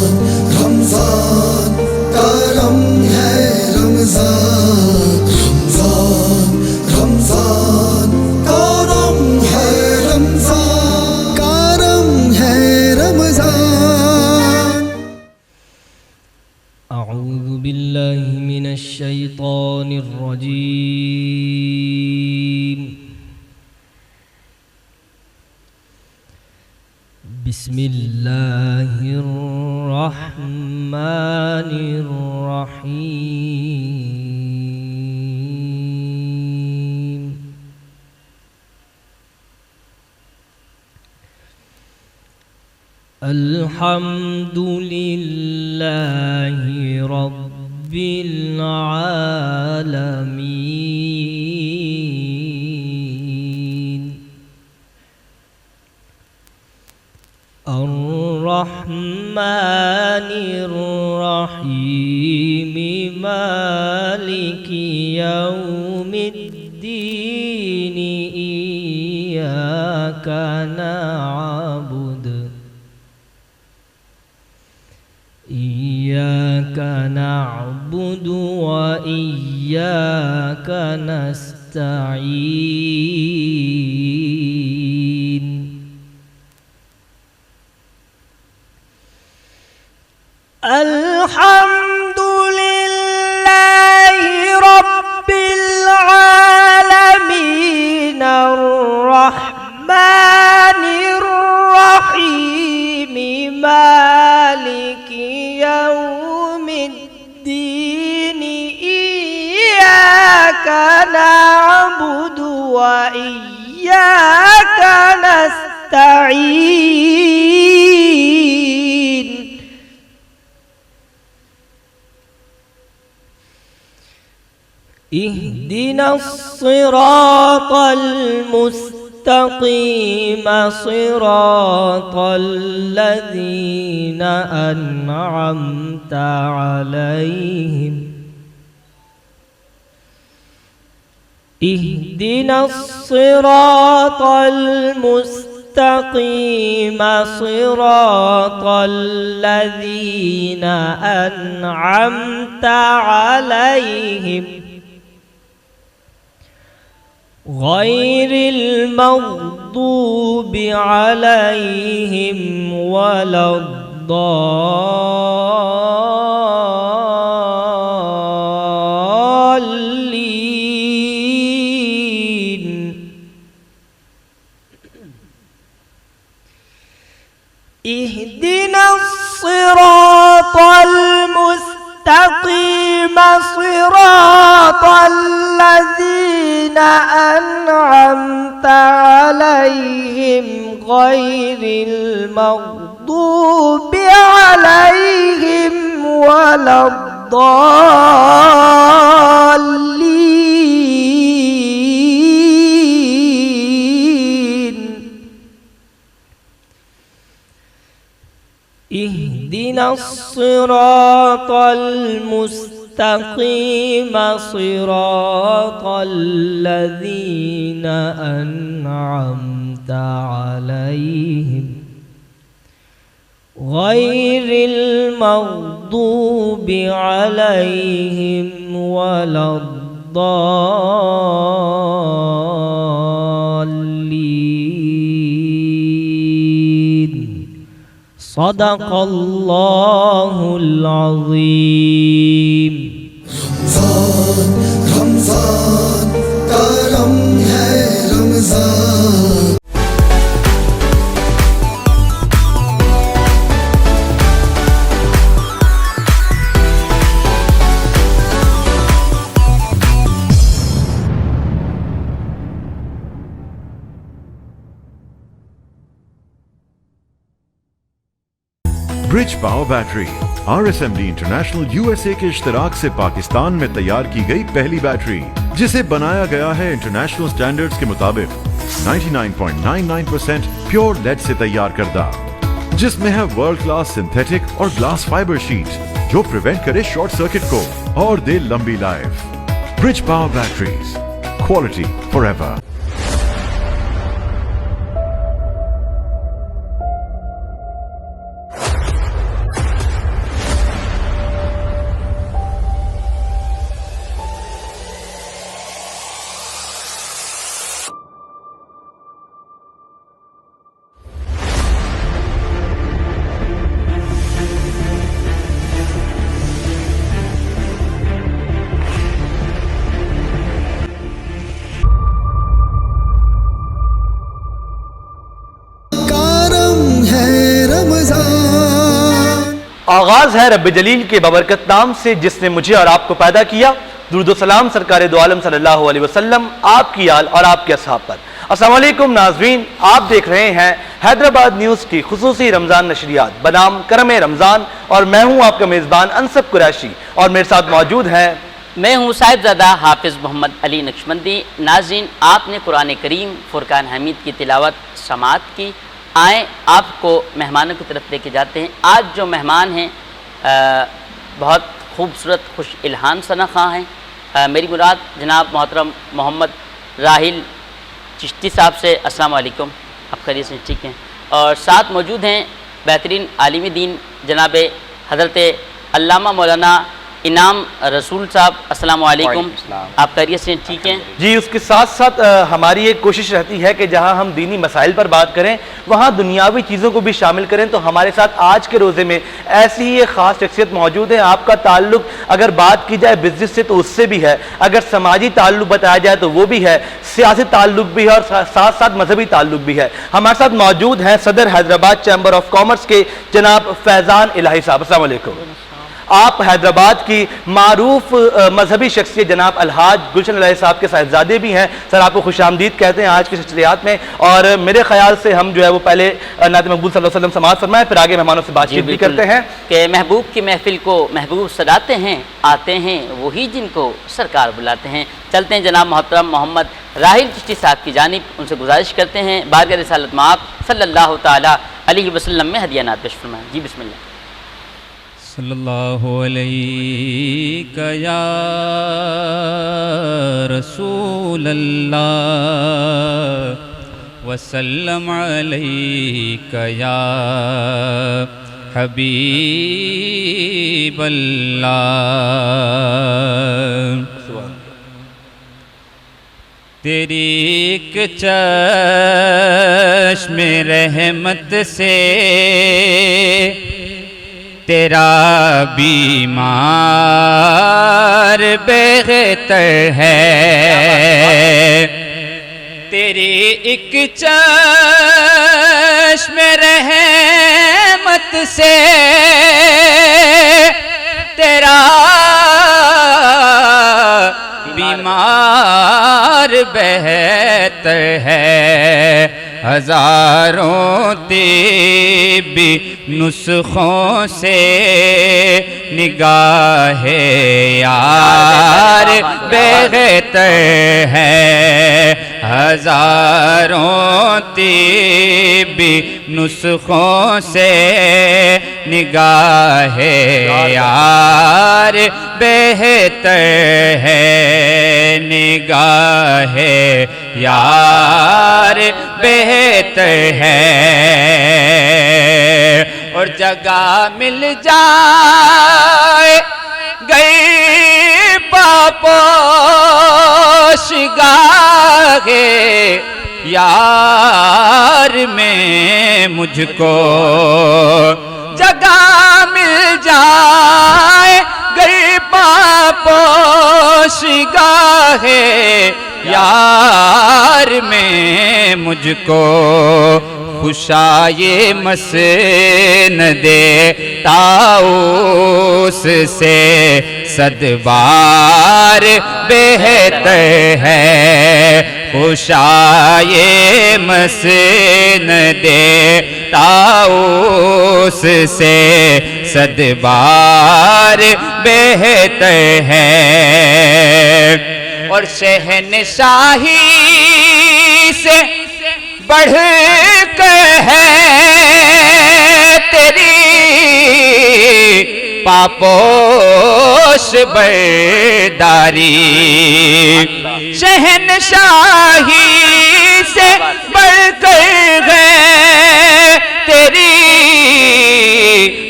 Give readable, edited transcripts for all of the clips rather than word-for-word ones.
رمضان کرم ہے رمضان، رمضان کرم ہے رمضان، کرم ہے رمضان۔ اعوذ باللہ من الشیطان الرجیم، بسم اللہ الرحمن الرحیم۔ الحمد للہ رب العالمین، الرحمن الرحیم، مالک یوم الدین، ایاک نعبد وإياك نستعين، الحمد لله رب العالمين، الرحمن الرحيم، مالك يوم الدين، إياك نعبد وإياك نستعين، اهدنا الصراط المستقيم، صراط الذين أنعمت عليهم، اهدنا الصراط المستقيم، صراط الذين أنعمت عليهم، غير المغضوب عليهم ولا الضالين، اهدنا الصراط المستقيم، صراط الذين أنعمت عليهم، غير المغضوب عليهم ولا الضالين، اهدنا الصراط المستقيم، صراط الذين أنعمت عليهم، غير المغضوب عليهم ولا الضالين، صدق اللہ العظیم۔ رمضان رمضان کرم ہے رمضان۔ برج power battery RSMD international USA کے اشتراک سے پاکستان میں تیار کی گئی پہلی بیٹری، جسے بنایا گیا ہے انٹرنیشنل سٹینڈرڈز کے مطابق 99.99% پیور لیڈ سے تیار کردہ، جس میں ہے ورلڈ کلاس سنتھیٹک اور گلاس فائبر شیٹ جو پریونٹ کرے شارٹ سرکٹ کو اور دے لمبی life. Bridge power batteries, quality for ever. آغاز ہے رب جلیل کے بابرکت نام سے جس نے مجھے اور آپ کو پیدا کیا. درود و سلام سرکار دو عالم صلی اللہ علیہ وسلم، آپ کی آل اور آپ کے اصحاب پر. السلام علیکم ناظرین، آپ دیکھ رہے ہیں حیدرآباد نیوز کی خصوصی رمضان نشریات بنام کرم رمضان، اور میں ہوں آپ کا میزبان انصب قریشی، اور میرے ساتھ موجود ہیں میں ہوں صاحبزادہ حافظ محمد علی نقشبندی. ناظرین، آپ نے قرآن کریم فرقان حمید کی تلاوت سماعت کی. آئیں آپ کو مہمانوں کی طرف لے کے جاتے ہیں. آج جو مہمان ہیں بہت خوبصورت خوش الہام ثنا خواں ہیں. میری مراد جناب محترم محمد راحل چشتی صاحب سے. السلام علیکم، آپ خیریت سے ٹھیک ہیں؟ اور ساتھ موجود ہیں بہترین عالم دین جناب حضرت علامہ مولانا انعام رسول صاحب. السلام علیکم، آپ خیریت سے ٹھیک ہیں؟ جی. اس کے ساتھ ساتھ ہماری ایک کوشش رہتی ہے کہ جہاں ہم دینی مسائل پر بات کریں وہاں دنیاوی چیزوں کو بھی شامل کریں. تو ہمارے ساتھ آج کے روزے میں ایسی ہی ایک خاص شخصیت موجود ہے. آپ کا تعلق اگر بات کی جائے بزنس سے تو اس سے بھی ہے، اگر سماجی تعلق بتایا جائے تو وہ بھی ہے، سیاسی تعلق بھی ہے، اور ساتھ ساتھ مذہبی تعلق بھی ہے. ہمارے ساتھ موجود ہیں صدر حیدرآباد چیمبر آف کامرس کے جناب فیضان الہی صاحب. السلام علیکم. آپ حیدرآباد کی معروف مذہبی شخصیت جناب الحاج گلشن الہی صاحب کے صاحبزادے بھی ہیں. سر، آپ کو خوش آمدید کہتے ہیں آج کی شخصیات میں. اور میرے خیال سے ہم جو ہے وہ پہلے نعت مقبول صلی اللہ علیہ وسلم سماعت فرمائیں، پھر آگے مہمانوں سے بات چیت بھی کرتے ہیں. کہ محبوب کی محفل کو محبوب سجاتے ہیں، آتے ہیں وہی جن کو سرکار بلاتے ہیں. چلتے ہیں جناب محترم محمد راحل چشتی صاحب کی جانب. ان سے گزارش کرتے ہیں بارگاہ رسالت میں آپ صلی اللہ تعالیٰ علیہ وسلم میں ہدیہ نعت پیش فرمائیں. جی بسم اللہ. صلی اللہ علیہ یا رسول اللہ وسلم علیہ یا حبیب اللہ. تیری ایک چشم رحمت سے تیرا بیمار بہتر ہے. تیری ایک چشم رحمت سے تیرا بیمار بہتر ہے. ہزاروں طبی نسخوں سے نگاہ یار بہتر ہے. ہزاروں طبی نسخوں سے نگاہ یار بہتر ہے. نگاہ یار بہتر ہے. اور جگہ مل جائے گئی پاپوش گاہ یار میں مجھ کو، جگہ مل جائے گئی پاپوش گاہ یار میں مجھ کو، خوشائے مسند طاؤس سے صد بار بہتر ہے. خوشائے مسند طاؤس سے صد بار بہتر ہے. اور شہنشاہی سے بڑھ کر ہے تیری پاپوش برداری. شہنشاہی سے بڑھ کر ہے تیری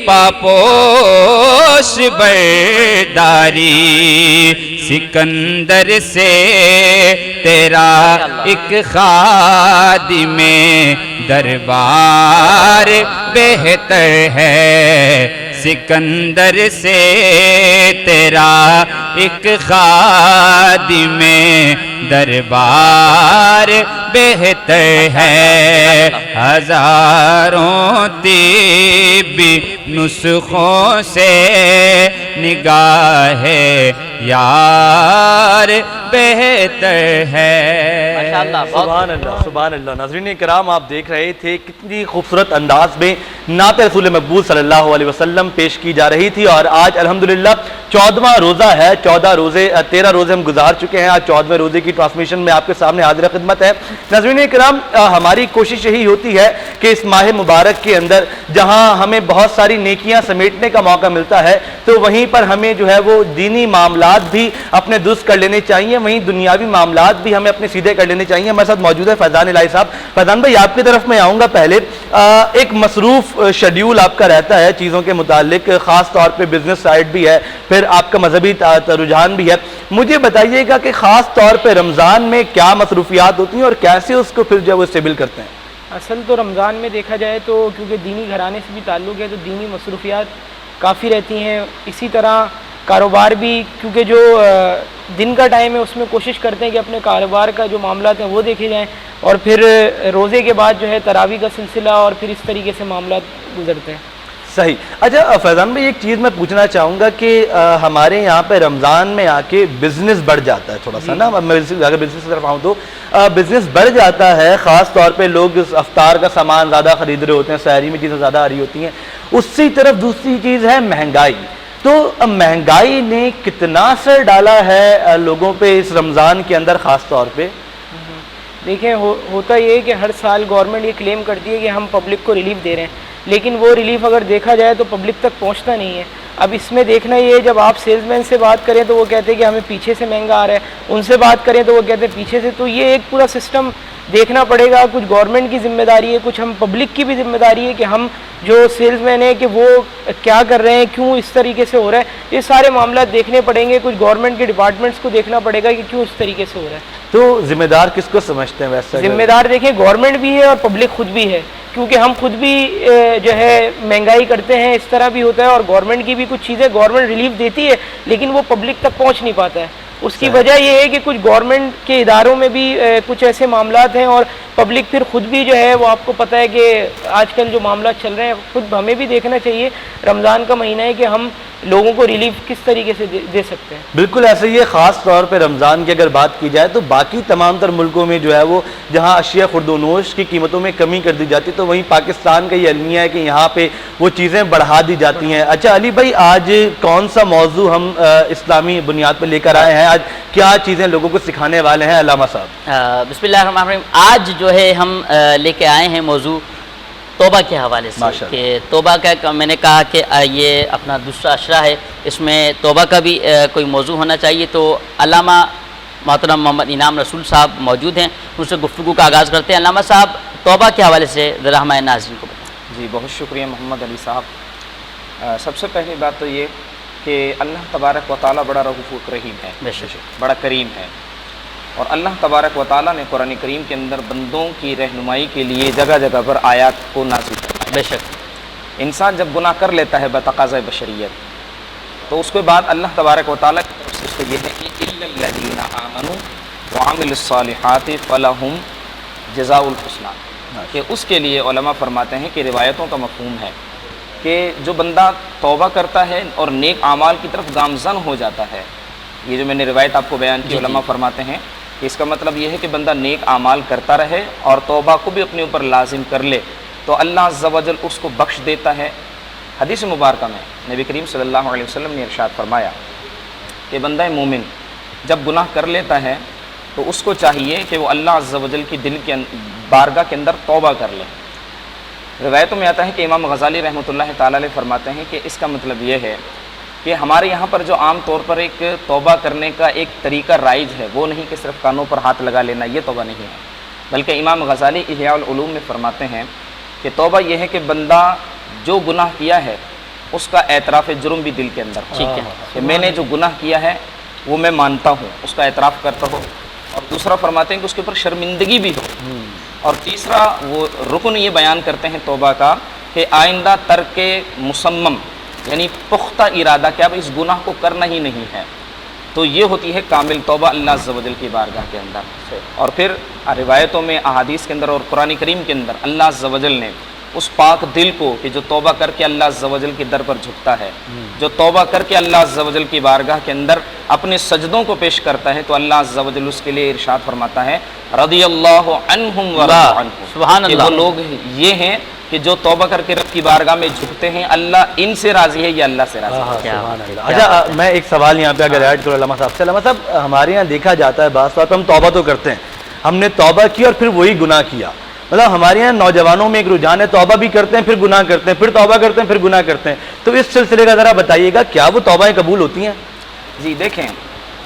پاپوش برداری. سکندر سے تیرا ایک خادم دربار بہتر ہے. سکندر سے تیرا ایک خادم دربار بہتر ہے ہزاروں طبی نسخوں سے نگاہ یار بہتر ہے۔ ماشاءاللہ، سبحان اللہ سبحان اللہ۔ ناظرین کرام، آپ دیکھ رہے تھے کتنی خوبصورت انداز میں نعت رسول مقبول صلی اللہ علیہ وسلم پیش کی جا رہی تھی، اور آج الحمدللہ 14واں روزہ ہے۔ 13 روزے ہم گزار چکے ہیں، آج 14ویں روزے کی ٹرانسمیشن میں آپ کے سامنے حاضر خدمت ہے۔ ناظرین کرام، ہماری کوشش یہی ہوتی ہے کہ اس ماہ مبارک کے اندر جہاں ہمیں بہت ساری نیکیاں سمیٹنے کا موقع ملتا ہے، تو وہیں پر ہمیں جو ہے وہ دینی معاملات بھی اپنے درست کر لینے چاہیے، وہیں دنیاوی معاملات بھی ہمیں اپنے سیدھے کر لینے چاہیے۔ ہمارے ساتھ موجود ہے فیضان الہی صاحب۔ فیضان بھائی، آپ کی طرف میں آؤں گا۔ پہلے ایک مصروف شیڈیول آپ کا رہتا ہے چیزوں کے متعلق، خاص طور پہ بزنس سائڈ بھی ہے، پھر آپ کا مذہبی رجحان بھی ہے۔ مجھے بتائیے گا کہ خاص طور پہ رمضان میں کیا مصروفیات ہوتی ہیں اور کیسے اس کو پھر جو ہے وہ اسٹیبل کرتے ہیں؟ اصل تو رمضان میں دیکھا جائے تو کیونکہ دینی گھرانے سے بھی تعلق ہے تو دینی مصروفیات کافی رہتی ہیں۔ اسی طرح کاروبار بھی، کیونکہ جو دن کا ٹائم ہے اس میں کوشش کرتے ہیں کہ اپنے کاروبار کا جو معاملات ہیں وہ دیکھے جائیں، اور پھر روزے کے بعد جو ہے تراویح کا سلسلہ، اور پھر اس طریقے سے معاملات گزرتے ہیں۔ صحیح۔ اچھا فیضان بھائی، ایک چیز میں پوچھنا چاہوں گا کہ ہمارے یہاں پہ رمضان میں آ کے بزنس بڑھ جاتا ہے تھوڑا سا نا، اگر بزنس کی طرف آؤں تو بزنس بڑھ جاتا ہے، خاص طور پہ لوگ افطار کا سامان زیادہ خرید رہے ہوتے ہیں، سحری میں چیزیں زیادہ آ رہی ہوتی ہیں۔ اسی طرف دوسری چیز ہے مہنگائی۔ تو مہنگائی نے کتنا اثر ڈالا ہے لوگوں پہ اس رمضان کے اندر خاص طور پہ؟ دیکھیں، ہوتا یہ ہے کہ ہر سال گورنمنٹ یہ کلیم کرتی ہے کہ ہم پبلک کو ریلیف دے رہے ہیں، لیکن وہ ریلیف اگر دیکھا جائے تو پبلک تک پہنچتا نہیں ہے۔ اب اس میں دیکھنا یہ ہے، جب آپ سیلز مین سے بات کریں تو وہ کہتے ہیں کہ ہمیں پیچھے سے مہنگا آ رہا ہے، ان سے بات کریں تو وہ کہتے ہیں پیچھے سے۔ تو یہ ایک پورا سسٹم دیکھنا پڑے گا، کچھ گورنمنٹ کی ذمہ داری ہے، کچھ ہم پبلک کی بھی ذمہ داری ہے کہ ہم جو سیلز مین ہیں کہ وہ کیا کر رہے ہیں، کیوں اس طریقے سے ہو رہا ہے۔ یہ سارے معاملات دیکھنے پڑیں گے، کچھ گورنمنٹ کے ڈپارٹمنٹس کو دیکھنا پڑے گا کہ کیوں اس طریقے سے ہو رہا ہے۔ تو ذمہ دار کس کو سمجھتے ہیں ویسے؟ ذمہ دار دیکھیں گورنمنٹ بھی ہے اور پبلک خود بھی ہے، کیونکہ ہم خود بھی جو ہے مہنگائی کرتے ہیں، اس طرح بھی ہوتا ہے، اور گورنمنٹ کی بھی کچھ چیزیں گورنمنٹ ریلیف دیتی ہے لیکن وہ پبلک تک پہنچ نہیں پاتا ہے۔ اس کی وجہ یہ ہے کہ کچھ گورنمنٹ کے اداروں میں بھی کچھ ایسے معاملات ہیں، اور پبلک پھر خود بھی جو ہے وہ آپ کو پتہ ہے کہ آج کل جو معاملات چل رہے ہیں، خود ہمیں بھی دیکھنا چاہیے۔ رمضان کا مہینہ ہے کہ ہم لوگوں کو ریلیف کس طریقے سے دے سکتے ہیں۔ بالکل ایسے ہی ہے۔ خاص طور پہ رمضان کی اگر بات کی جائے تو باقی تمام تر ملکوں میں جو ہے وہ جہاں اشیاء خرد و نوش کی قیمتوں میں کمی کر دی جاتی، تو وہیں پاکستان کا یہ المیہ ہے کہ یہاں پہ وہ چیزیں بڑھا دی جاتی ہیں۔ اچھا علی بھائی، آج کون سا موضوع ہم اسلامی بنیاد پہ لے کر آئے ہیں؟ آج کیا چیزیں لوگوں کو سکھانے والے ہیں علامہ صاحب؟ بسم اللہ الرحمن الرحیم۔ آج جو ہے ہم لے کے آئے ہیں موضوع توبہ کے حوالے سے، کہ توبہ کا میں نے کہا کہ یہ اپنا دوسرا اشرہ ہے، اس میں توبہ کا بھی کوئی موضوع ہونا چاہیے۔ تو علامہ محترم محمد انعام رسول صاحب موجود ہیں، ان سے گفتگو کا آغاز کرتے ہیں۔ علامہ صاحب، توبہ کے حوالے سے ذرا ہمارے ناظرین کو بتائیں۔ جی، بہت شکریہ محمد علی صاحب۔ سب سے پہلی بات تو یہ کہ اللہ تبارک و تعالیٰ بڑا رؤوف و رحیم ہے، بے شک بڑا کریم ہے، اور اللہ تبارک و تعالیٰ نے قرآن کریم کے اندر بندوں کی رہنمائی کے لیے جگہ جگہ پر آیات کو نازل کیا۔ بے شک انسان جب گناہ کر لیتا ہے بتقاضۂ بشریت، تو اس کے بعد اللہ تبارک و تعالیٰ کی طرف سے اس کو یہ ہے کہ الا الذین آمنوا وعملوا الصالحات فلہم جزاء الحسنی، کہ اس کے لیے علماء فرماتے ہیں کہ روایتوں کا مفہوم ہے کہ جو بندہ توبہ کرتا ہے اور نیک اعمال کی طرف گامزن ہو جاتا ہے، یہ جو میں نے روایت آپ کو بیان کی، علماء فرماتے ہیں کہ اس کا مطلب یہ ہے کہ بندہ نیک اعمال کرتا رہے اور توبہ کو بھی اپنے اوپر لازم کر لے تو اللہ عز و جل اس کو بخش دیتا ہے۔ حدیث مبارکہ میں نبی کریم صلی اللہ علیہ وسلم نے ارشاد فرمایا کہ بندہ مومن جب گناہ کر لیتا ہے تو اس کو چاہیے کہ وہ اللہ عز و جل کی دل کے بارگاہ کے اندر توبہ کر لے۔ روایتوں میں آتا ہے کہ امام غزالی رحمۃ اللہ تعالی علیہ فرماتے ہیں کہ اس کا مطلب یہ ہے کہ ہمارے یہاں پر جو عام طور پر ایک توبہ کرنے کا ایک طریقہ رائج ہے، وہ نہیں کہ صرف کانوں پر ہاتھ لگا لینا، یہ توبہ نہیں ہے، بلکہ امام غزالی احیاء العلوم میں فرماتے ہیں کہ توبہ یہ ہے کہ بندہ جو گناہ کیا ہے اس کا اعتراف جرم بھی دل کے اندر ہو، ٹھیک ہے، کہ میں نے جو گناہ کیا ہے وہ میں مانتا ہوں، اس کا اعتراف کرتا ہوں، اور دوسرا فرماتے ہیں کہ اس کے اوپر شرمندگی بھی ہو، اور تیسرا وہ رکن یہ بیان کرتے ہیں توبہ کا کہ آئندہ ترک مصمم، یعنی پختہ ارادہ کہ اب اس گناہ کو کرنا ہی نہیں ہے، تو یہ ہوتی ہے کامل توبہ اللہ عز و جل کی بارگاہ کے اندر. اور پھر روایتوں میں احادیث کے اندر اور قرآن کریم کے اندر اللہ عز و جل نے اس پاک دل کو کہ جو توبہ کر کے اللہ عز و جل کی در پر جھکتا ہے، جو توبہ کر کے اللہ عز و جل کی بارگاہ کے اندر اپنے سجدوں کو پیش کرتا ہے، تو اللہ عز و جل اس کے لیے ارشاد فرماتا ہے رضی اللہ عنہم ورضوا عنہ. سبحان اللہ. کہ وہ لوگ یہ ہیں کہ جو توبہ کر کے رب کی بارگاہ میں جھکتے ہیں، اللہ ان سے راضی ہے یا اللہ سے راضی ہے. کیا اچھا میں ایک سوال یہاں پہ اگر ایڈ کرو علامہ صاحب سے. علامہ صاحب ہمارے یہاں دیکھا جاتا ہے بعض طور پہ ہم توبہ تو کرتے ہیں، ہم نے توبہ کی اور پھر وہی گناہ کیا. مطلب ہمارے یہاں نوجوانوں میں ایک رجحان ہے توبہ بھی کرتے ہیں پھر گناہ کرتے ہیں، پھر توبہ کرتے ہیں پھر گناہ کرتے ہیں. تو اس سلسلے کا ذرا بتائیے گا کیا وہ توبہیں قبول ہوتی ہیں؟ جی دیکھیں،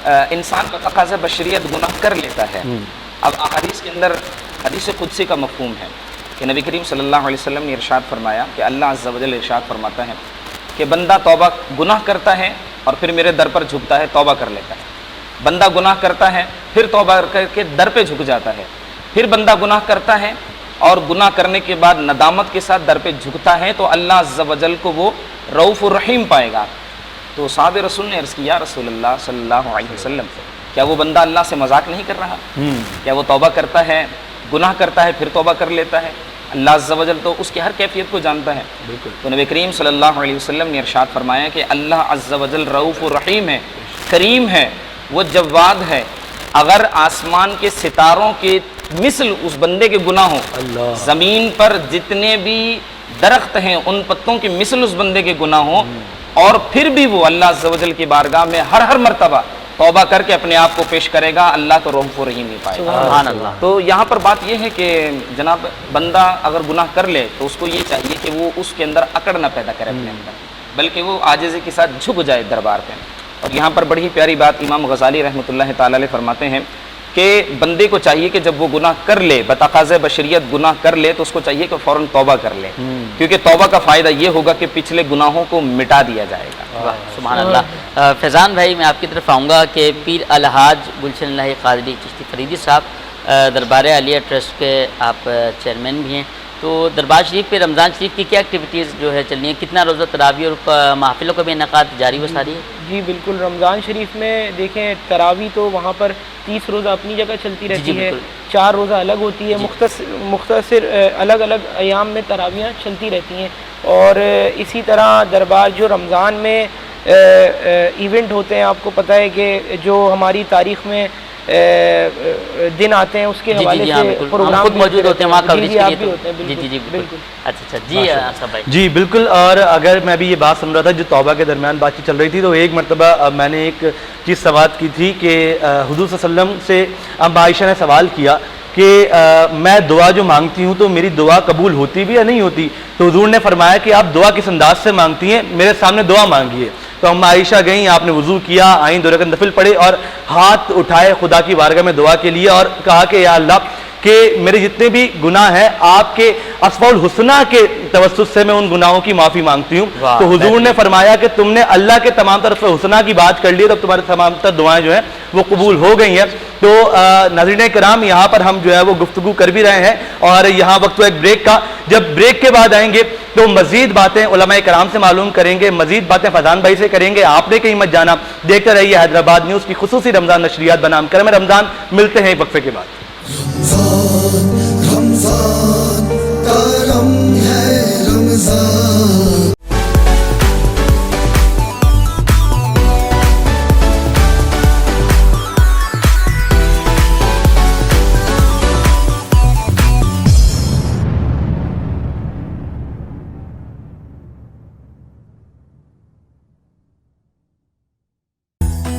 انسان کا تقاضا بشریت گناہ کر لیتا ہے. اب احادیث کے اندر حدیث قدسی کا مفہوم ہے کہ نبی کریم صلی اللہ علیہ وسلم نے ارشاد فرمایا کہ اللہ عز و جل ارشاد فرماتا ہے کہ بندہ توبہ گناہ کرتا ہے اور پھر میرے در پر جھکتا ہے، توبہ کر لیتا ہے. بندہ گناہ کرتا ہے پھر توبہ کر کے در پہ جھک جاتا ہے. پھر بندہ گناہ کرتا ہے اور گناہ کرنے کے بعد ندامت کے ساتھ در پہ جھکتا ہے تو اللہ عز و جل کو وہ رؤوف الرحیم پائے گا. تو صحابہ رسول نے عرض کیا یا رسول اللہ صلی اللہ علیہ وسلم، کیا وہ بندہ اللہ سے مذاق نہیں کر رہا؟ کیا وہ توبہ کرتا ہے، گناہ کرتا ہے پھر توبہ کر لیتا ہے؟ اللہ عز و جل تو اس کی ہر کیفیت کو جانتا ہے. تو نبی کریم صلی اللہ علیہ وسلم نے ارشاد فرمایا کہ اللہ عز و جل رؤوف الرحیم ہے، کریم ہے، وہ جواد ہے. اگر آسمان کے ستاروں کے مثل اس بندے کے گناہ ہوں، زمین پر جتنے بھی درخت ہیں ان پتوں کی مثل اس بندے کے گناہ ہوں، اور پھر بھی وہ اللہ عز و جل کی بارگاہ میں ہر مرتبہ توبہ کر کے اپنے آپ کو پیش کرے گا، اللہ کو رؤوف الرحیم نہیں پائے گا. سبحان اللہ. تو یہاں پر بات یہ ہے کہ جناب بندہ اگر گناہ کر لے تو اس کو یہ چاہیے کہ وہ اس کے اندر اکڑ نہ پیدا کرے اپنے اندر، بلکہ وہ عاجزی کے ساتھ جھک جائے دربار پہ. اور یہاں پر بڑی پیاری بات امام غزالی رحمۃ اللہ تعالی علیہ فرماتے ہیں کہ بندے کو چاہیے کہ جب وہ گناہ کر لے، بتقاضۂ بشریت گناہ کر لے، تو اس کو چاہیے کہ فوراً توبہ کر لے، کیونکہ توبہ کا فائدہ یہ ہوگا کہ پچھلے گناہوں کو مٹا دیا جائے گا. سبحان اللہ. فیضان بھائی میں آپ کی طرف آؤں گا کہ پیر الحاج گلشن اللہ قادری چشتی فریدی صاحب دربار عالیہ ٹرسٹ کے آپ چیئرمین بھی ہیں، تو دربار شریف پہ رمضان شریف کی کیا ایکٹیویٹیز جو ہے چل رہی ہیں؟ کتنا روزہ تراویح اور محفلوں کا بھی انعقاد جاری و ساری ہے؟ جی بالکل. رمضان شریف میں دیکھیں تراویح تو وہاں پر 30 روزہ اپنی جگہ چلتی رہتی ہے، 4 روزہ الگ ہوتی ہے، مختصر الگ الگ ایام میں تراویحاں چلتی رہتی ہیں. اور اسی طرح دربار جو رمضان میں ایونٹ ہوتے ہیں، آپ کو پتہ ہے کہ جو ہماری تاریخ میں دن آتے ہیں اس کے حوالے سے پروگرام خود موجود ہوتے ہیں وہاں کوریج کے لیے. جی بالکل. اچھا جی صاحب بھائی. جی بالکل. اور اگر میں بھی یہ بات سن رہا تھا جو توبہ کے درمیان بات چیت چل رہی تھی، تو ایک مرتبہ میں نے ایک چیز سوال کی تھی کہ حضور صلی اللہ علیہ وسلم سے ام عائشہ نے سوال کیا کہ میں دعا جو مانگتی ہوں تو میری دعا قبول ہوتی بھی یا نہیں ہوتی؟ تو حضور نے فرمایا کہ آپ دعا کس انداز سے مانگتی ہیں، میرے سامنے دعا مانگیے. تو ام عائشہ گئیں، آپ نے وضو کیا، آئیں 2 رکعت نفل پڑھے اور ہاتھ اٹھائے خدا کی بارگاہ میں دعا کے لیے اور کہا کہ یا اللہ کہ میرے جتنے بھی گناہ ہیں آپ کے اسماء الحسنہ کے توسط سے میں ان گناہوں کی معافی مانگتی ہوں. تو حضور نے فرمایا کہ تم نے اللہ کے تمام تر اسماء الحسنہ کی بات کر لی، تب تمہارے تمام تر دعائیں جو ہیں وہ قبول ہو گئی ہیں. تو ناظرین کرام یہاں پر ہم جو ہے وہ گفتگو کر بھی رہے ہیں اور یہاں وقت ایک بریک کا. جب بریک کے بعد آئیں گے تو مزید باتیں علماء کرام سے معلوم کریں گے، مزید باتیں فیضان بھائی سے کریں گے. آپ نے کہیں مت جانا، دیکھتے رہیے حیدرآباد نیوز کی خصوصی رمضان نشریات بنام کرم رمضان. ملتے ہیں ایک وقفے کے بعد. رمضان کرم ہے رمضان.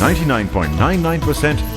99.99%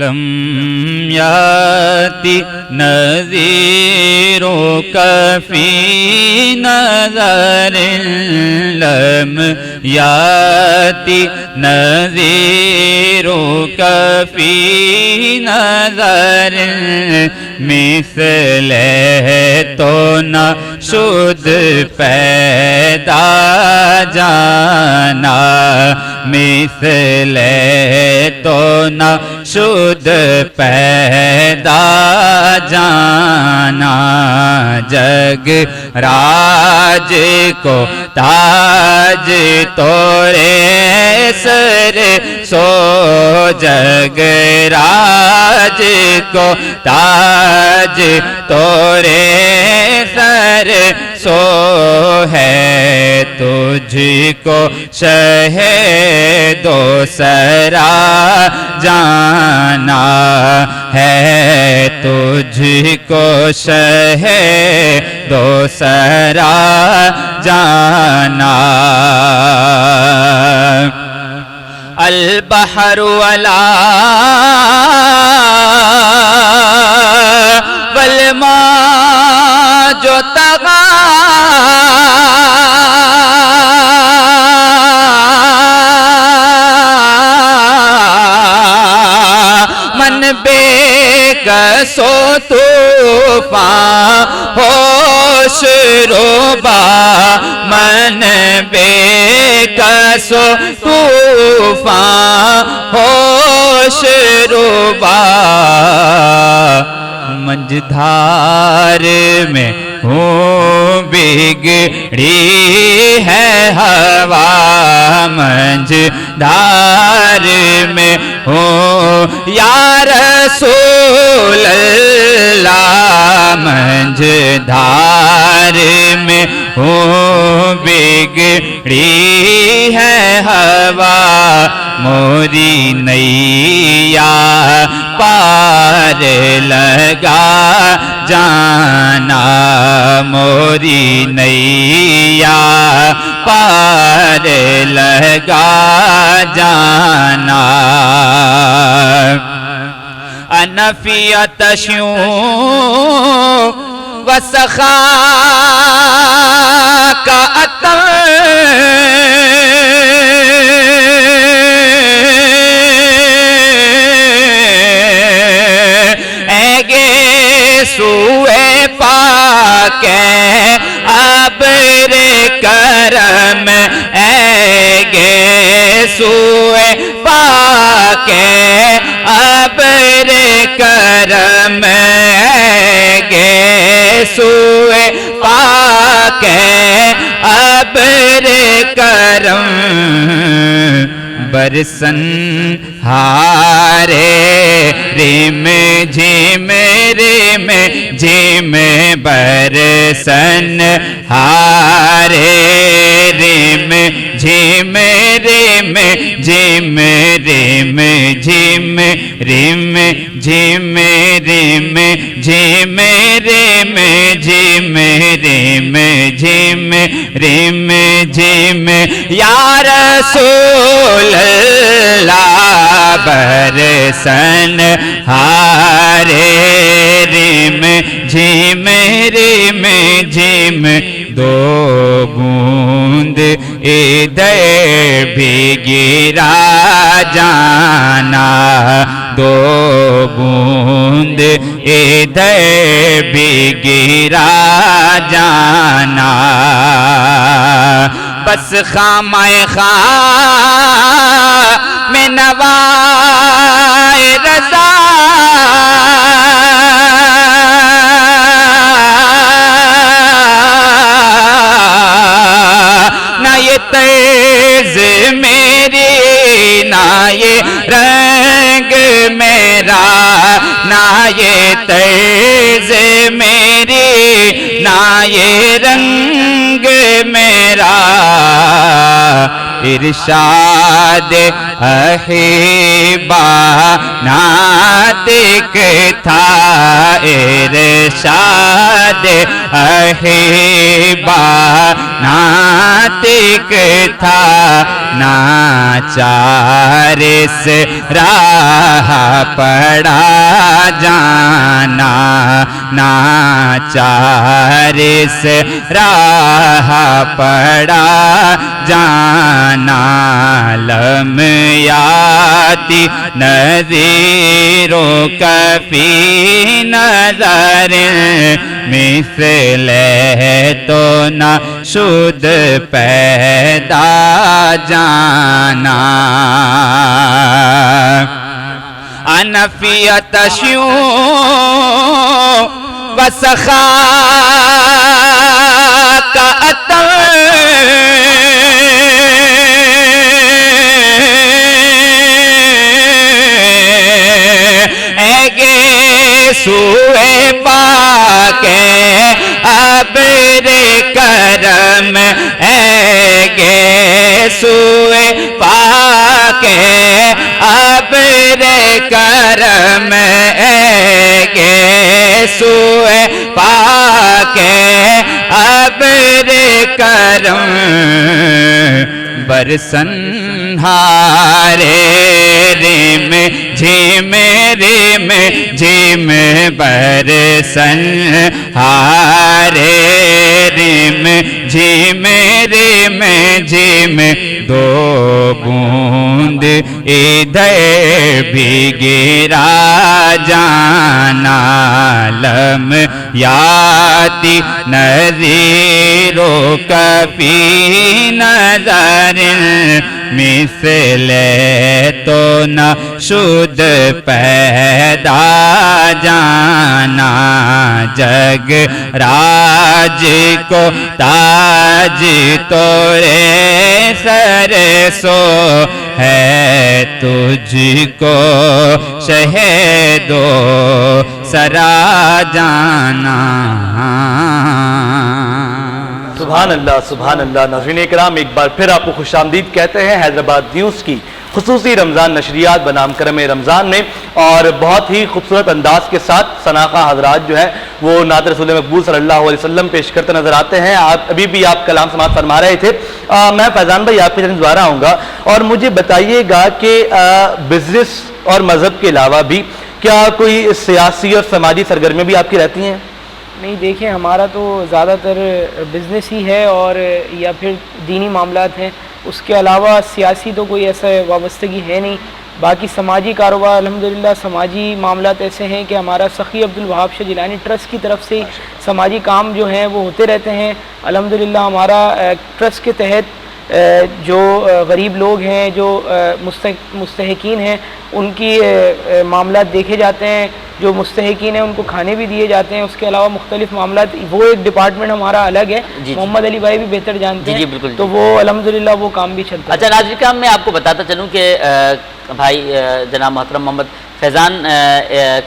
لم یاتی نذیرک فی نظر لم یاتی نذیرک فی نظر مثل تو نہ شد پیدا جانا مثل تو نہ شد پیدا جانا جگ راج کو تاج تورے سر سو جگ راج کو تاج تورے سر سو ہے تجھ کو شہ دو سرا جانا ہے تجھ کو شہ دو سرا جانا البحر ولا والماء جو تغا من بے کسو طوفان ہوش روبا من بے کسو طوفان ہوش روبا منجدھار میں ہوں بگڑی ہے ہوا منجدھار میں ہوں یا رسول اللہ منجدھار میں ہوں بگڑی ہے ہوا موری نیا پار لگا جانا موری نیا پار لگا جانا انفیت شیوں وسخا کا عطر سوئے پاک ابر کرم اے گے سوئے پاک ابر کرم اے گے سوئے پاک ابر کرم برسن ہارے ریم جھم جھم برسن ہارے ریم جھم جھم ریم جھم ریم جھم ریم جھم ریم جھم ریم جھم ریم جھم یا رسول اللہ برسن ہارے ریم جھم ریم جھم دو بوند ادھر بھی گرا جانا دو بوند ادھر بھی گرا جانا بس خامہ خام میں نوائے رضا نہ یہ طرز میری نہ یہ رنگ میرا نہ یہ طرز میری نہ یہ رنگ میرا ارشاد احبا ناطق تھا ارشاد احبا ناطق تھا ناچار اس راہ پڑا جانا، ناچار اس راہ پڑا جانا، لمیاتی نذیروں کفی نظر مثل تو نہ شد پیدا جانا، انفیت شیوں وسخا کا سوئے پاکے ابر کرم گے، سوئے پاکے ابر کرم گے، سوئے پاکے ابر کرم برسن ہارے ریم جھیم ریم جھیم برسن ہارے ریم جھیم ریم جھیم، دو بوند ادھر بھی گرا جانا، لمیاتی نذیروں کفی نظر مثل تو نہ شد پیدا جانا، جگ راج کو تاج توڑے سر سو ہے، تجھ کو شہدو سرا جانا۔ سبحان اللہ سبحان اللہ۔ ناظرین اکرام، ایک بار پھر آپ کو خوش آمدید کہتے ہیں حیدرآباد نیوز کی خصوصی رمضان نشریات بنام کرم رمضان میں، اور بہت ہی خوبصورت انداز کے ساتھ ثناخواہ حضرات جو ہے وہ نعت رسول مقبول صلی اللہ علیہ وسلم پیش کرتے نظر آتے ہیں۔ ابھی بھی آپ کلام سماعت فرما رہے تھے۔ میں فیضان بھائی آپ کی جانب دوبارہ آؤں گا، اور مجھے بتائیے گا کہ بزنس اور مذہب کے علاوہ بھی کیا کوئی سیاسی اور سماجی سرگرمیاں بھی آپ کی رہتی ہیں؟ نہیں، دیکھیں ہمارا تو زیادہ تر بزنس ہی ہے اور یا پھر دینی معاملات ہیں، اس کے علاوہ سیاسی تو کوئی ایسا وابستگی ہے نہیں۔ باقی سماجی کاروبار الحمدللہ سماجی معاملات ایسے ہیں کہ ہمارا سخی عبدالوہاب شاہ جیلانی ٹرسٹ کی طرف سے سماجی کام جو ہیں وہ ہوتے رہتے ہیں الحمدللہ۔ ہمارا ٹرسٹ کے تحت جو غریب لوگ ہیں، جو مستحقین ہیں، ان کی معاملات دیکھے جاتے ہیں، جو مستحقین ہیں ان کو کھانے بھی دیے جاتے ہیں۔ اس کے علاوہ مختلف معاملات، وہ ایک ڈپارٹمنٹ ہمارا الگ ہے، محمد علی بھائی بھی بہتر جانتے ہیں، تو وہ الحمدللہ وہ کام بھی چلتا ہے۔ اچھا ناظرین کرام، میں آپ کو بتاتا چلوں کہ بھائی جناب محترم محمد فیضان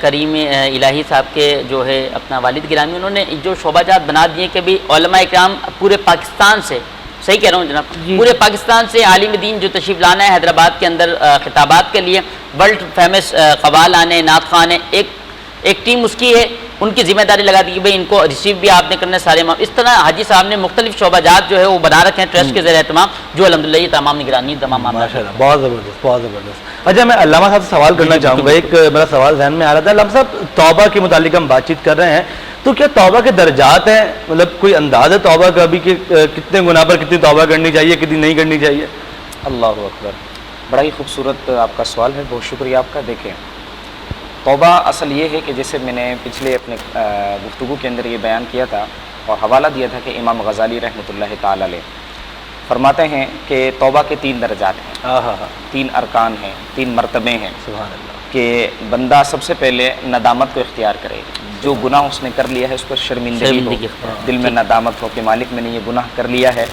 کریم الہی صاحب کے جو ہے اپنا والد گرامی، انہوں نے جو شعبہ جات بنا دیے کہ بھی علماء اکرام پورے پاکستان سے، صحیح کہہ رہا ہوں جناب، پورے پاکستان سے عالم دین جو تشریف لانا ہے حیدرآباد کے اندر خطابات کے لیے، ورلڈ فیمس قوال آنے، نعت خوان ہیں، ایک ٹیم اس کی ہے، ان کی ذمہ داری لگا دی کہ بھئی ان کو ریسیو بھی آپ نے کرنا سارے اس طرح حاجی صاحب نے مختلف شعبہ جات جو ہے وہ بنا رکھے ہیں ٹرسٹ کے زیر اہتمام، جو الحمدللہ یہ تمام نگرانی تمام معاملات۔ بہت زبردست بہت زبردست۔ اچھا میں علامہ صاحب سے سوال کرنا چاہوں گا، ایک میرا سوال ذہن میں آ رہا تھا۔ علامہ صاحب، توبہ کے متعلق ہم بات چیت کر رہے ہیں، تو کیا توبہ کے درجات ہیں؟ مطلب کوئی انداز ہے توبہ کا بھی کہ کتنے گناہ پر کتنی توبہ کرنی چاہیے، کتنی نہیں کرنی چاہیے؟ اللہ اکبر، بڑا ہی خوبصورت آپ کا سوال ہے، بہت شکریہ آپ کا۔ دیکھیں توبہ اصل یہ ہے کہ جیسے میں نے پچھلے اپنے گفتگو کے اندر یہ بیان کیا تھا اور حوالہ دیا تھا کہ امام غزالی رحمۃ اللہ تعالی علیہ فرماتے ہیں کہ توبہ کے 3 درجات ہیں، 3 ارکان ہیں، 3 مرتبے ہیں۔ سبحان اللہ۔ کہ بندہ سب سے پہلے ندامت کو اختیار کرے، جو گناہ اس نے کر لیا ہے اس پر شرمندگی ہو، دل میں ندامت ہو کہ مالک میں نے یہ گناہ کر لیا ہے،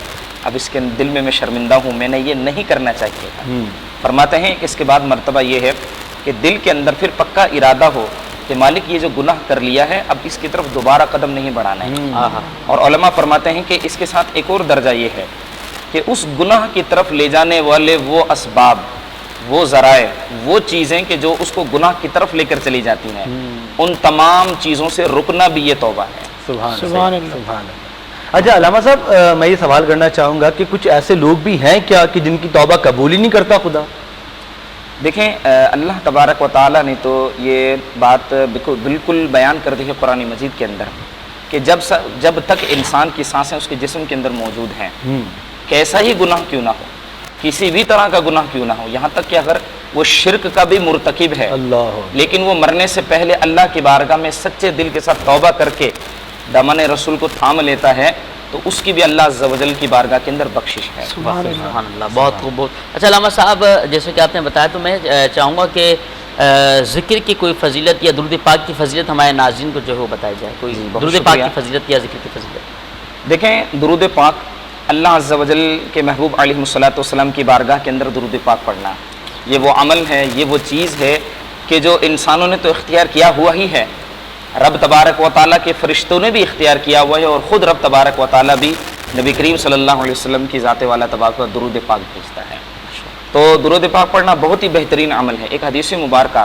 اب اس کے دل میں شرمندہ ہوں، میں نے یہ نہیں کرنا چاہیے تھا۔ فرماتے ہیں کہ اس کے بعد مرتبہ یہ ہے کہ دل کے اندر پھر پکا ارادہ ہو کہ مالک یہ جو گناہ کر لیا ہے اب اس کی طرف دوبارہ قدم نہیں بڑھانا ہے۔ اور علماء فرماتے ہیں کہ اس کے ساتھ ایک اور درجہ یہ ہے کہ اس گناہ کی طرف لے جانے والے وہ اسباب، وہ ذرائع، وہ چیزیں کہ جو اس کو گناہ کی طرف لے کر چلی جاتی ہیں، ان تمام چیزوں سے رکنا بھی یہ توبہ ہے۔ سبحان اللہ۔ اچھا علامہ صاحب میں یہ سوال کرنا چاہوں گا کہ کچھ ایسے لوگ بھی ہیں کیا کہ جن کی توبہ قبول ہی نہیں کرتا خدا؟ دیکھیں اللہ تبارک و تعالیٰ نے تو یہ بات بالکل بیان کر دی ہے قرآن مجید کے اندر کہ جب تک انسان کی سانسیں اس کے جسم کے اندر موجود ہیں کیسا ہی گناہ کیوں نہ ہو، کسی بھی طرح کا گناہ کیوں نہ ہو، یہاں تک کہ اگر وہ شرک کا بھی مرتکب ہے لیکن وہ مرنے سے پہلے اللہ کی بارگاہ میں سچے دل کے ساتھ توبہ کر کے دامن رسول کو تھام لیتا ہے تو اس کی بھی اللہ عز و جل کی بارگاہ کے اندر بخشش ہے۔ سبحان اللہ، بہت خوب، بہت اچھا۔ علامہ صاحب جیسے کہ آپ نے بتایا تو میں چاہوں گا کہ ذکر کی کوئی فضیلت یا درود پاک کی فضیلت ہمارے ناظرین کو جو ہے وہ بتائی جائے، کوئی درود پاک کی فضیلت یا ذکر کی فضیلت۔ دیکھیں درود پاک اللہ عز و جل کے محبوب علیہ الصلوۃ والسلام کی بارگاہ کے اندر درود پاک پڑھنا یہ وہ عمل ہے، یہ وہ چیز ہے کہ جو انسانوں نے تو اختیار کیا ہوا ہی ہے، رب تبارک و تعالیٰ کے فرشتوں نے بھی اختیار کیا ہوا ہے، اور خود رب تبارک و تعالیٰ بھی نبی کریم صلی اللہ علیہ وسلم کی ذات والا تبارک و درود پاک بھیجتا ہے۔ تو درود پاک پڑھنا بہت ہی بہترین عمل ہے۔ ایک حدیث مبارکہ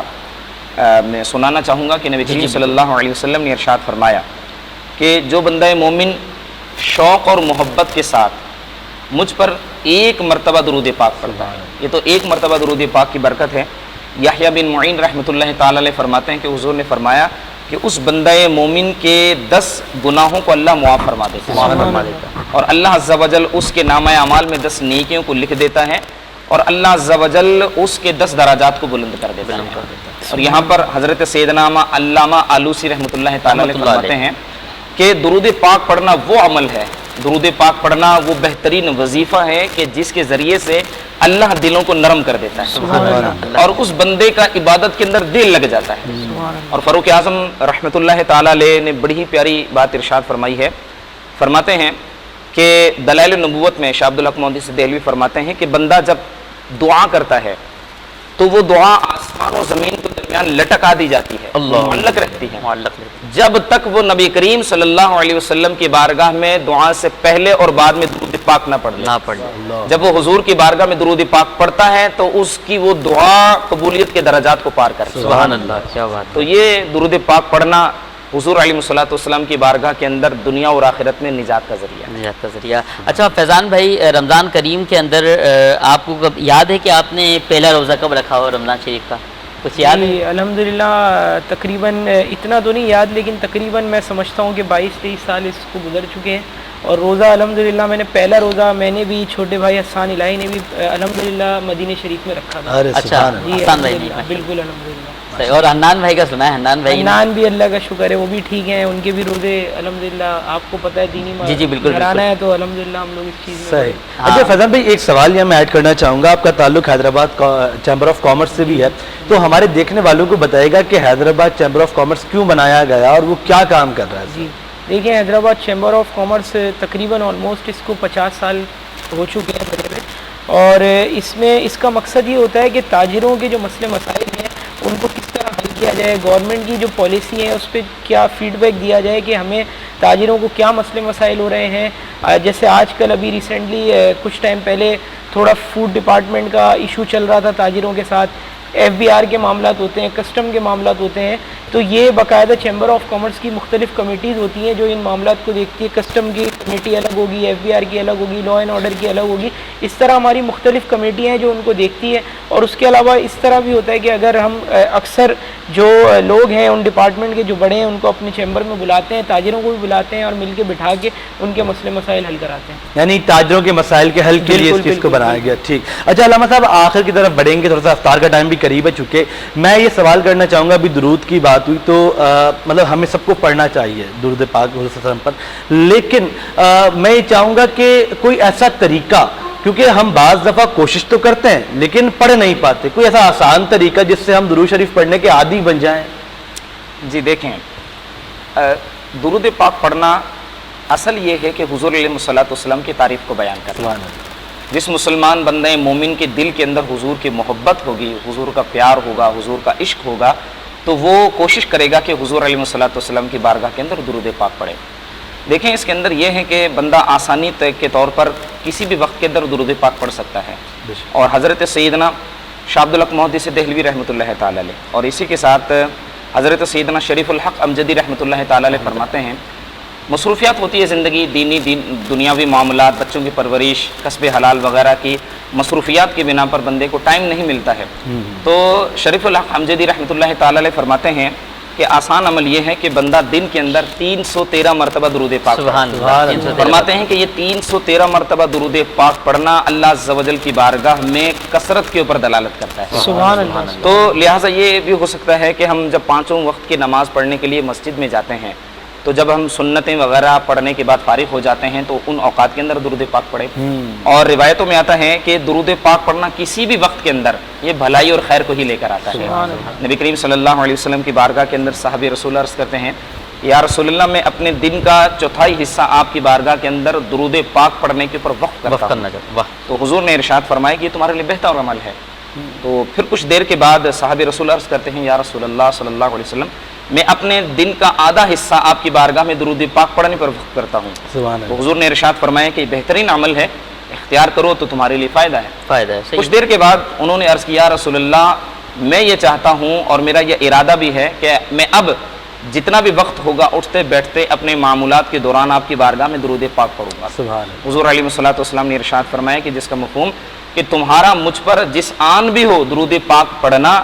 میں سنانا چاہوں گا کہ نبی کریم صلی اللہ علیہ وسلم نے ارشاد فرمایا کہ جو بندہ مومن شوق اور محبت کے ساتھ مجھ پر ایک مرتبہ درود پاک پڑھتا ہے، یہ تو ایک مرتبہ درود پاک کی برکت ہے۔ یحییٰ بن معین رحمۃ اللہ تعالی علیہ فرماتے ہیں کہ حضور نے فرمایا کہ اس بندہ مومن کے 10 گناہوں کو اللہ معاف فرما دیتا ہے، اور اللہ عز و جل اس کے نامہ اعمال میں 10 نیکیوں کو لکھ دیتا ہے، اور اللہ عز و جل اس کے 10 درجات کو بلند کر دیتا ہے۔ اور یہاں پر حضرت سیدنا علامہ آلوسی رحمۃ اللہ تعالی علیہ فرماتے ہیں کہ درود پاک پڑھنا وہ عمل ہے، درود پاک پڑھنا وہ بہترین وظیفہ ہے کہ جس کے ذریعے سے اللہ دلوں کو نرم کر دیتا ہے اور اس بندے کا عبادت کے اندر دل لگ جاتا ہے۔ اور فاروق اعظم رحمۃ اللہ تعالی علیہ نے بڑی ہی پیاری بات ارشاد فرمائی ہے، فرماتے ہیں کہ دلائل النبوت میں شاہ عبد الحق محدث دہلوی فرماتے ہیں کہ بندہ جب دعا کرتا ہے تو وہ دعا آسمان و زمین کے درمیان لٹکا دی جاتی ہے، معلق رہتی ہے، جب تک وہ نبی کریم صلی اللہ علیہ وسلم کی بارگاہ میں دعا سے پہلے اور بعد میں درود پاک نہ پڑھ لے۔ جب وہ حضور کی بارگاہ میں درود پاک پڑھتا ہے تو اس کی وہ دعا قبولیت کے درجات کو پار کرتی ہے۔ سبحان اللہ، کیا بات۔ تو یہ درود پاک پڑھنا حضور علیہ الصلوۃ والسلام کی بارگاہ کے اندر دنیا اور آخرت میں نجات کا ذریعہ۔ اچھا فیضان بھائی، رمضان کریم کے اندر آپ کو کب یاد ہے کہ آپ نے پہلا روزہ کب رکھا ہو رمضان شریف کا؟ کچھ یاد ہے؟ الحمدللہ تقریباً اتنا تو نہیں یاد، لیکن تقریباً میں سمجھتا ہوں کہ 22-23 سال اس کو گزر چکے ہیں، اور روزہ الحمدللہ میں نے پہلا روزہ میں نے بھی، چھوٹے بھائی حسان الہی نے بھی الحمدللہ مدینہ شریف میں رکھا تھا۔ اچھا، حسان بھائی بھی بالکل الحمدللہ۔ اور حنان بھائی کا سنا ہے؟ حنان بھی اللہ کا شکر ہے، وہ بھی ٹھیک ہیں، ان کے بھی روزے الحمدللہ آپ کو پتہ ہے دینی گھرانہ ہے، تو الحمدللہ ہم لوگ اس چیز میں صحیح۔ اچھا فیضان بھائی، ایک سوال یہاں میں ایڈ کرنا چاہوں گا، آپ کا تعلق حیدرآباد چیمبر آف کامرس سے بھی ہے، تو ہمارے دیکھنے والوں کو بتائے گا کہ حیدرآباد چیمبر آف کامرس کیوں بنایا گیا اور وہ کیا کام کر رہا ہے؟ جی دیکھیں، حیدرآباد چیمبر آف کامرس تقریباً آلموسٹ اس کو 50 سال ہو چکے ہیں تقریباً، اور اس میں اس کا مقصد یہ ہوتا ہے کہ تاجروں کے جو مسئلے مسائل ہیں ان کو کس طرح حل کیا جائے، گورنمنٹ کی جو پالیسی ہے اس پہ کیا فیڈ بیک دیا جائے کہ ہمیں تاجروں کو کیا مسئلے مسائل ہو رہے ہیں۔ جیسے آج کل ابھی ریسنٹلی کچھ ٹائم پہلے تھوڑا فوڈ ڈپارٹمنٹ کا ایشو چل رہا تھا تاجروں کے ساتھ، FBR کے معاملات ہوتے ہیں، کسٹم کے معاملات ہوتے ہیں، تو یہ باقاعدہ چیمبر آف کامرس کی مختلف کمیٹیز ہوتی ہیں جو ان معاملات کو دیکھتی ہے۔ کسٹم کی کمیٹی الگ ہوگی، FBR کی الگ ہوگی، لا اینڈ آرڈر کی الگ ہوگی، اس طرح ہماری مختلف کمیٹیاں ہیں جو ان کو دیکھتی ہے۔ اور اس کے علاوہ اس طرح بھی ہوتا ہے کہ اگر ہم اکثر جو لوگ ہیں ان ڈپارٹمنٹ کے جو بڑے ہیں ان کو اپنے چیمبر میں بلاتے ہیں، تاجروں کو بھی بلاتے ہیں اور مل کے بٹھا کے ان کے مسئلے مسائل حل کراتے ہیں، یعنی تاجروں کے مسائل کے حل کے لیے اس چیز کو بنایا گیا۔ ٹھیک، اچھا علامہ صاحب آخر کی طرف بڑھیں گے، تھوڑا سا افطار کا ٹائم بھی قریب ہے، چونکہ میں یہ سوال کرنا چاہوں گا، ابھی درود کی بات ہوئی تو مطلب ہمیں سب کو پڑھنا چاہیے درود پاک حضور صلی اللہ علیہ وسلم پر، لیکن میں یہ چاہوں گا کہ کوئی ایسا طریقہ، کیونکہ ہم بعض دفعہ کوشش تو کرتے ہیں لیکن پڑھ نہیں پاتے، کوئی ایسا آسان طریقہ جس سے ہم درود شریف پڑھنے کے عادی بن جائیں؟ جی دیکھیں، درود پاک پڑھنا اصل یہ ہے کہ حضور علیہ الصلوۃ والسلام کی تعریف کو بیان کرنا۔ جس مسلمان بندے مومن کے دل کے اندر حضور کی محبت ہوگی، حضور کا پیار ہوگا، حضور کا عشق ہوگا، تو وہ کوشش کرے گا کہ حضور علیہ الصلوۃ والسلام کی بارگاہ کے اندر درود پاک پڑھے۔ دیکھیں اس کے اندر یہ ہے کہ بندہ آسانی کے طور پر کسی بھی وقت کے اندر درود پاک پڑھ سکتا ہے، اور حضرت سیدنا شاہ عبد الحق محدث دہلوی رحمۃ اللہ تعالی علیہ اور اسی کے ساتھ حضرت سیدنا شریف الحق امجدی رحمۃ اللہ تعالی علیہ فرماتے ہیں مصروفیات ہوتی ہے زندگی، دینی دنیاوی معاملات، بچوں کی پرورش، کسب حلال وغیرہ کی مصروفیات کی بنا پر بندے کو ٹائم نہیں ملتا ہے۔ تو شریف الحق حمزیدی رحمۃ اللہ تعالی علیہ فرماتے ہیں کہ آسان عمل یہ ہے کہ بندہ دن کے اندر 313 مرتبہ درود پاک پڑھے۔ فرماتے ہیں کہ یہ 313 مرتبہ درود پاک پڑھنا اللہ عز و جل کی بارگاہ میں کثرت کے اوپر دلالت کرتا ہے۔ سبحان اللہ۔ تو لہٰذا یہ بھی ہو سکتا ہے کہ ہم جب پانچوں وقت کی نماز پڑھنے کے لیے مسجد میں جاتے ہیں تو جب ہم سنتیں وغیرہ پڑھنے کے بعد فارغ ہو جاتے ہیں تو ان اوقات کے اندر درود پاک پڑھیں۔ اور روایتوں میں آتا ہے کہ درود پاک پڑھنا کسی بھی وقت کے اندر یہ بھلائی اور خیر کو ہی لے کر آتا ہے۔ نبی کریم صلی اللہ علیہ وسلم کی بارگاہ کے اندر صحابی رسول عرض کرتے ہیں یا رسول اللہ میں اپنے دن کا چوتھائی حصہ آپ کی بارگاہ کے اندر درود پاک پڑھنے کے اوپر وقت کرتا ہوں۔ تو حضور نے ارشاد فرمایا کہ یہ تمہارے لیے بہتر عمل ہے۔ تو پھر کچھ دیر کے بعد صحابی رسول عرض کرتے ہیں یا رسول اللہ صلی اللہ علیہ وسلم میں اپنے دن کا آدھا حصہ آپ کی بارگاہ میں درود پاک پڑھنے پر وقت کرتا ہوں۔ تو حضور نے ارشاد فرمایا کہ بہترین عمل ہے، اختیار کرو تو تمہارے لیے فائدہ ہے۔ کچھ دیر کے بعد انہوں نے عرض کیا رسول اللہ میں یہ چاہتا ہوں اور میرا یہ ارادہ بھی ہے کہ میں اب جتنا بھی وقت ہوگا اٹھتے بیٹھتے اپنے معمولات کے دوران آپ کی بارگاہ میں درود پاک پڑھوں گا۔ حضور علیہ الصلوۃ والسلام نے ارشاد فرمایا کہ جس کا مفہوم کہ تمہارا مجھ پر جس آن بھی ہو درود پاک پڑھنا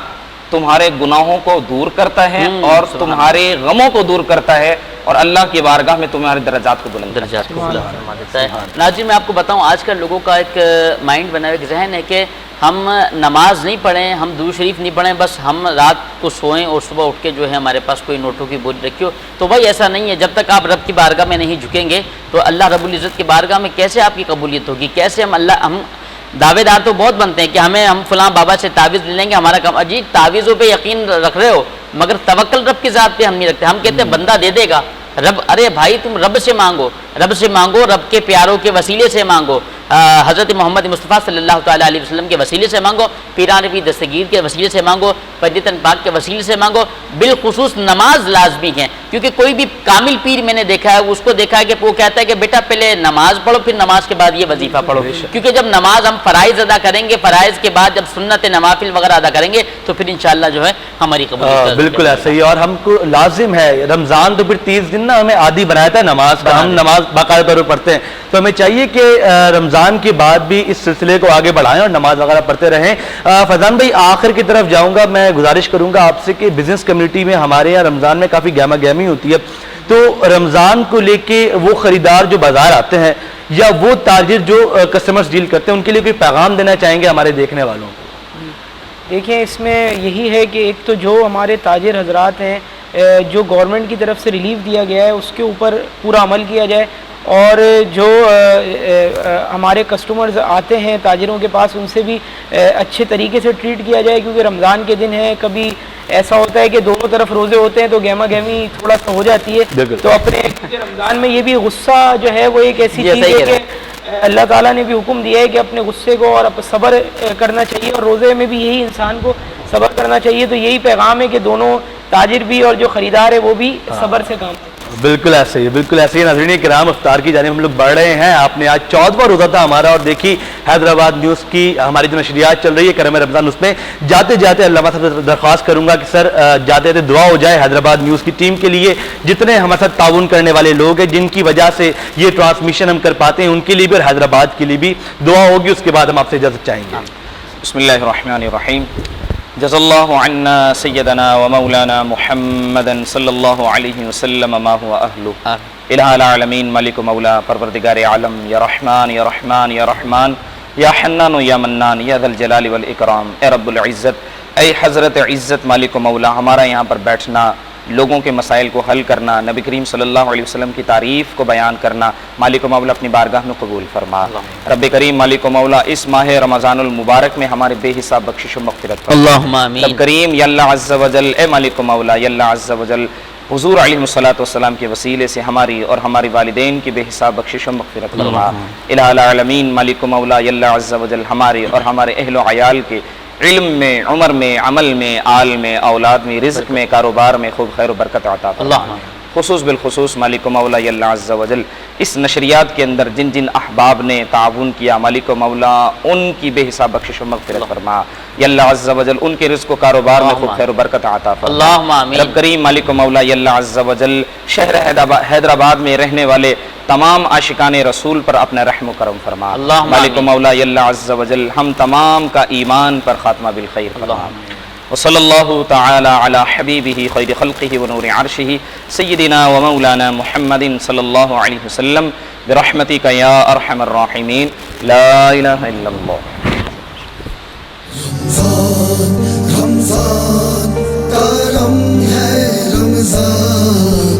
تمہارے گناہوں کو دور کرتا ہے اور تمہارے غموں کو دور کرتا ہے اور اللہ کی بارگاہ میں تمہارے درجات کو بلند کرتا ہے۔ ناظرین میں آپ کو بتاؤں آج کل لوگوں کا ایک مائنڈ بنا ہوا ایک ذہن ہے کہ ہم نماز نہیں پڑھیں، ہم درود شریف نہیں پڑھیں، بس ہم رات کو سوئیں اور صبح اٹھ کے جو ہے ہمارے پاس کوئی نوٹوں کی بوری رکھی ہو۔ تو بھائی ایسا نہیں ہے، جب تک آپ رب کی بارگاہ میں نہیں جھکیں گے تو اللہ رب العزت کی بارگاہ میں کیسے آپ کی قبولیت ہوگی؟ کیسے ہم دعوے دار تو بہت بنتے ہیں کہ ہم فلاں بابا سے تعویذ لے لیں گے ہمارا کام۔ عجیب تعویذوں پہ یقین رکھ رہے ہو مگر توکل رب کی ذات پہ ہم نہیں رکھتے۔ ہم کہتے ہیں بندہ دے دے گا، رب ارے بھائی تم رب سے مانگو، رب سے مانگو، رب کے پیاروں کے وسیلے سے مانگو، حضرت محمد مصطفیٰ صلی اللہ تعالیٰ علیہ وسلم کے وسیلے سے مانگو، پیران نبی دستگیر کے وسیلے سے مانگو، فیض پاک کے وسیلے سے مانگو۔ بالخصوص نماز لازمی ہے، کیونکہ کوئی بھی کامل پیر میں نے دیکھا ہے اس کو دیکھا ہے کہ وہ کہتا ہے کہ بیٹا پہلے نماز پڑھو پھر نماز کے بعد یہ وظیفہ پڑھو، کیونکہ جب نماز ہم فرائض ادا کریں گے، فرائض کے بعد جب سنت نوافل وغیرہ ادا کریں گے تو پھر انشاءاللہ جو ہے ہماری قبولیت۔ بالکل ایسا ہی، اور ہم کو لازم ہے رمضان تو پھر 30 دن نا ہمیں عادی بنایا تھا نماز کا، ہم نماز باقاعدہ طور پر پڑھتے ہیں، تو ہمیں چاہیے کہ رمضان کے بعد بھی اس سلسلے کو آگے بڑھائیں اور نماز وغیرہ پڑھتے رہیں۔ فیضان بھائی آخر کی طرف جاؤں گا، میں گزارش کروں گا آپ سے کہ بزنس کمیونٹی میں ہمارے یہاں رمضان میں کافی گہما گہمی ہوتی ہے، تو رمضان کو لے کے وہ خریدار جو بازار آتے ہیں یا وہ تاجر جو کسٹمرز ڈیل کرتے ہیں ان کے لیے کوئی پیغام دینا چاہیں گے ہمارے دیکھنے والوں کو؟ دیکھیں اس میں یہی ہے کہ ایک تو جو ہمارے تاجر حضرات ہیں جو گورنمنٹ کی طرف سے ریلیف دیا گیا ہے اس کے اوپر پورا عمل کیا جائے، اور جو ہمارے کسٹمرز آتے ہیں تاجروں کے پاس ان سے بھی اچھے طریقے سے ٹریٹ کیا جائے، کیونکہ رمضان کے دن ہے، کبھی ایسا ہوتا ہے کہ دونوں طرف روزے ہوتے ہیں تو گہما گہمی تھوڑا سا ہو جاتی ہے۔ تو اپنے رمضان میں یہ بھی غصہ جو ہے وہ ایک ایسی چیز ہے کہ اللہ تعالیٰ نے بھی حکم دیا ہے کہ اپنے غصے کو اور صبر کرنا چاہیے، اور روزے میں بھی یہی انسان کو صبر کرنا چاہیے۔ تو یہی پیغام ہے کہ دونوں تاجر بھی اور جو خریدار ہے وہ بھی صبر سے کام کریں۔ بالکل ایسے ہی، بالکل ایسے ہی۔ ناظرین کرام افطار کی جانب ہم لوگ بڑھ رہے ہیں، آپ نے آج 14واں روزہ تھا ہمارا، اور دیکھی حیدرآباد نیوز کی ہماری جو نشریات چل رہی ہے کرم رمضان، اس میں جاتے جاتے علامہ صاحب سے درخواست کروں گا کہ سر جاتے جاتے دعا ہو جائے حیدرآباد نیوز کی ٹیم کے لیے، جتنے ہمارے ساتھ تعاون کرنے والے لوگ ہیں جن کی وجہ سے یہ ٹرانسمیشن ہم کر پاتے ہیں، ان کے لیے بھی اور حیدرآباد کے لیے بھی دعا ہوگی، اس کے بعد ہم آپ سے اجازت چاہیں گے۔ بسم اللہ الرحمن الرحیم۔ جزا اللہ عنا سیدنا و مولانا محمدا صلی اللہ علیہ وسلم ما هو اہلہ۔ الہ العالمین مالک و مولا پروردگار عالم، یا رحمان یا رحمان یا رحمان یا حنان یا منان یا ذا الجلال والاکرام، اے رب العزت، اے حضرت عزت مالک و مولا، ہمارا یہاں پر بیٹھنا، لوگوں کے مسائل کو حل کرنا، نبی کریم صلی اللہ علیہ وسلم کی تعریف کو بیان کرنا، مالک و مولا اپنی بارگاہ میں قبول فرما۔ رب کریم مالک و مولا اس ماہ رمضان المبارک میں ہمارے بے حساب بخشش و مغفرت فرما۔ اللہم آمین۔ رب کریم یا اللہ عز و جل، اے مالک و مولا یا اللہ عز و جل، حضور علیہ الصلوۃ والسلام کے وسیلے سے ہماری اور ہماری والدین کی بے حساب بخشش و مغفرت فرما۔ الہ العالمین مالک و مولا یا اللہ عز و جل، ہمارے اور ہمارے اہل و عیال کے علم میں، عمر میں، عمل میں، آل میں، اولاد میں، رزق میں، کاروبار میں خوب خیر و برکت عطا فرما۔ خصوص بالخصوص مالک و مولا اللہ عز و جل اس نشریات کے اندر جن جن احباب نے تعاون کیا، مالک و مولا ان کی بے حساب بخشش و مغفرت فرما، یا اللہ عز و جل ان کے رزق و کاروبار میں خوب خیر و برکت عطا فرما، اللہم آمین۔ رب کریم مالک و مولا اللہ عز و جل شہر حیدرآباد میں رہنے والے تمام عاشقان رسول پر اپنا رحم و کرم فرما، اللہم مالک و آمین۔ مولا اللہ عز و جل ہم تمام کا ایمان پر خاتمہ بالخیر فرما، وصلی اللہ تعالی علی حبیبہ خیر خلقہ ونور عرشہ سیدنا و مولانا محمد صلی اللہ علیہ وسلم برحمتک یا ارحم الراحمین، لا الہ الا اللہ۔ رمضان کرم ہے رمضان،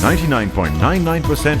99.99%